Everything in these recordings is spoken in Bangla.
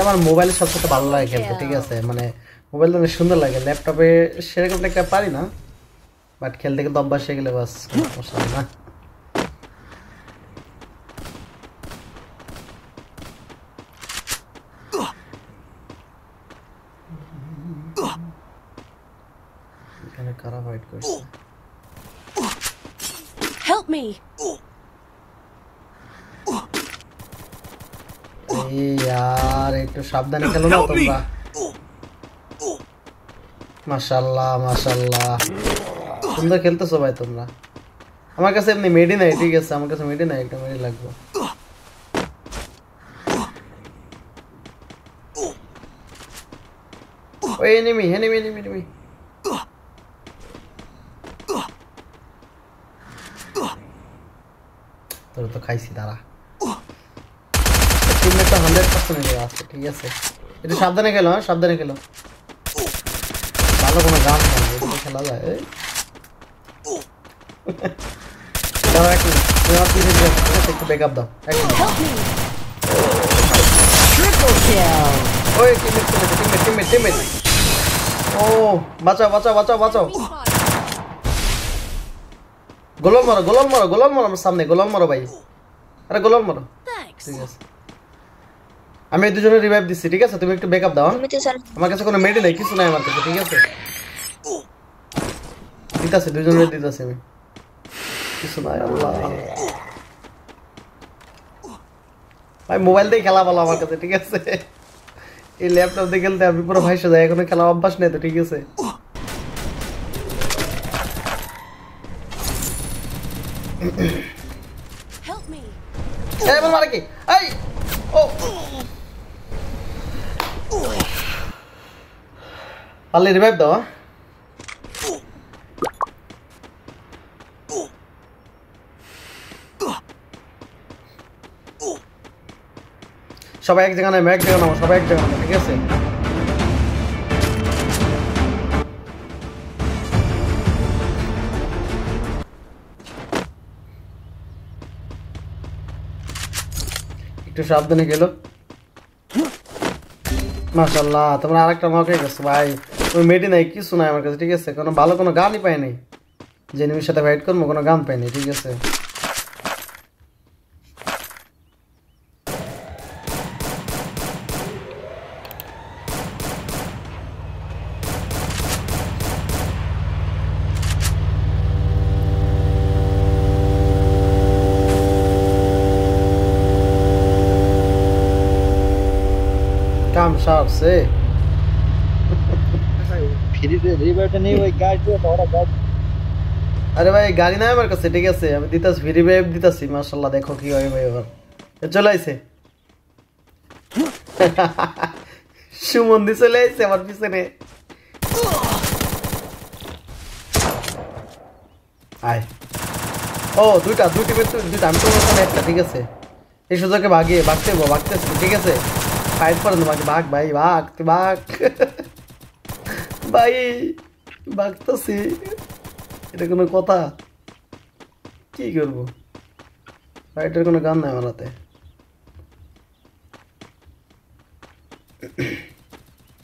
আমার মোবাইলে সবচেয়ে ভালো লাগে খেলতে, ঠিক আছে? মানে মোবাইল অনেক সুন্দর লাগে, ল্যাপটপে সেরকম একটা পারি না, বাট খেলতে কিন্তু অভ্যাস হয়ে গেলে বাস সমস্যা না। এখানে কারা ফাইট করছে? Help me. এই यार একটু সাবধানে খেলো না তোমরা। মাশাআল্লাহ মাশাআল্লাহ, সুন্দর খেলতেছো ভাই তোমরা। আমার কাছে এমনি মেডি নাই, ঠিক আছে? আমার কাছে মেডি নাই, একটা মেডি লাগবে। ওই এনিমি এনিমি এনিমি এনিমি। তোর তো খাইছি, দাঁড়া। টিমমেট তো 100% এর আছে, ঠিক আছে? একটু সাবধানে খেলো, হ্যাঁ সাবধানে খেলো। ভালো কোনো গান নেই, এটা খেলা যায়। দাঁড়া একটু, তুমি আমার পিছে যাও, একটু ব্যাকআপ দাও। Triple kill. ওই টিমমেট টিমমেট টিমমেট টিমমেট। ও বাঁচাও বাঁচাও বাঁচাও বাঁচাও। গোলাম মারো গোলাম মারো গোলাম মারো, আমার সামনে গোলাম মারো ভাই। আরে গোলাম মারো, Thanks. ঠিক আছে? আমি এই দুজনের রিভাইভ দিচ্ছি, ঠিক আছে? তুমি একটু ব্যাকআপ দাও। আমার কাছে কোনো মেডি নাই, কিছু নাই আমার কাছে, ঠিক আছে? দিতাছি, দুজনের দিতাছি আমি, কিছু নাই। আল্লাহ ভাই, মোবাইল দিয়ে খেলা ভালো আমার কাছে, ঠিক আছে? এই ল্যাপটপ দিয়ে খেলতে আমি পুরো ভাইসে যাই, এখনো খেলা অভ্যাস নেই তো, ঠিক আছে? Help me. এই বল মারে কি? এই ও পারলে রিভাইভ দাও। সবাই এক জায়গায় নামো, এক জায়গায় নামো, সবাই এক জায়গায় নামো, ঠিক আছে? একটু সাবধানে গেলো। মাশাআল্লাহ, তোমরা আরেকটা মার খেয়ে গেছো ভাই। ওই মেডি নাই, কিছু নাই আমার কাছে, ঠিক আছে? কোনো ভালো কোনো গানই পাই নাই, যে এনিমির সাথে ফাইট করবো কোনো গান পাই নাই, ঠিক আছে? কাম সারছে। আরে ভাই গাড়ি নাই আমার কাছে, ঠিক আছে? আমি দিতাছি, ফ্রি রিভাইভ দিতাছি। মাশাআল্লাহ, দেখো কি হয় ভাই। এবার চলে আইছে সুমন্দি, চলে আইছে আমার পিছনে। আয়। ও দুইটা দুইটা দুইটা, আমি তো ওখানে একটা, ঠিক আছে? এই সুযোগে ভাগিয়ে ভাগতেছি, ঠিক আছে? ফাইট করেন তোমাকে, ভাগ ভাই ভাগ, তুই ভাগ ভাই, ভাগতেছি। এটা কোনো কথা? কি করবো, ফাইটের কোনো গান নাই আমার হাতে।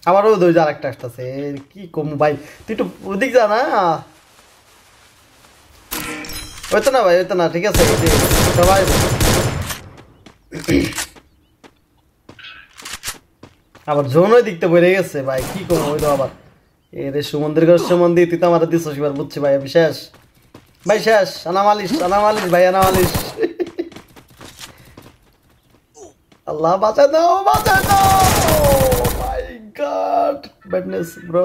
আমারও দুই হাজার একটা আসতেছে, কি কম ভাই। তুই একটু ওদিক যা না, হইতো না ভাই, হইতো না, ঠিক আছে? সবাই আবার জোনই দিকতে বেড়ে গেছে ভাই, কি করবো? হইতো আবার এরে সুমন্দির সুমন্দি, তুই তো আমার দিস এবার, বুঝছি ভাই, আমি শেষ ভাই, শেষ। আনামালিশ ভাই, আনামালিশ। আল্লাহ বাঁচাই দাও, বাঁচাই দাও। মাই গড, ব্যাডনেস ব্রো।